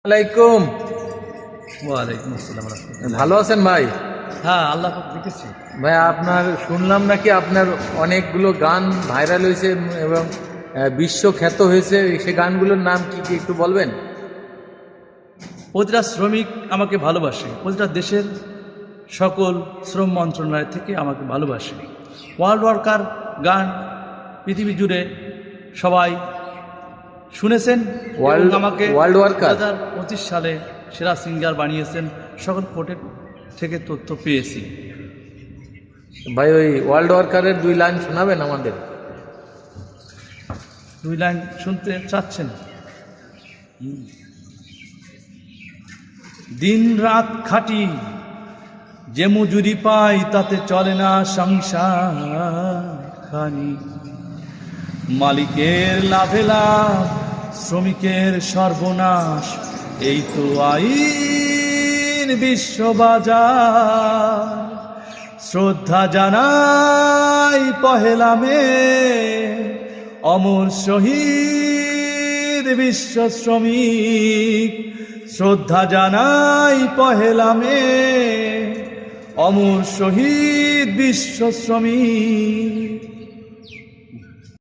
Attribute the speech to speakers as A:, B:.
A: আলাইকুম।
B: ওয়ালাইকুম আসসালাম রাহমাতুল্লাহ।
A: ভালো আছেন ভাই?
B: হ্যাঁ, আল্লাহ পাক দেখেছি।
A: ভাই আপনার শুনলাম নাকি আপনার অনেকগুলো গান ভাইরাল হয়েছে এবং বিশ্বখ্যাত হয়েছে, সে গানগুলোর নাম কি কি একটু বলবেন?
B: প্রতিটা শ্রমিক আমাকে ভালোবাসে, প্রতিটা দেশের সকল শ্রম মন্ত্রণালয় থেকে আমাকে ভালোবাসে। ওয়ার্ল্ড ওয়ার্কার গান পৃথিবী জুড়ে সবাই শুনেছেন এবং আমাকে
A: ওয়ার্ল্ড ওয়ার্কার
B: 2025 সালে সেরা সিঙ্গার বানিয়েছেন। সকল কোর্টের থেকে তথ্য পেয়েছি।
A: ভাই ওই ওয়ার্ল্ড ওয়ার্কারের 2 লাইন শোনাবেন আমাদের?
B: 2 লাইন শুনতে চাচ্ছেন? দিন রাত খাটি, যে মজুরি পাই তাতে চলে না সংসার খানি। মালিকের লাভে লাভ, শ্রমিকের সর্বনাশ, এই তো আইন বিশ্ববাজার। শ্রদ্ধা জানাই পহেলা মে, অমর শহীদ বিশ্ব শ্রমিক। শ্রদ্ধা জানাই পহেলা মে, অমর শহীদ বিশ্ব শ্রমিক।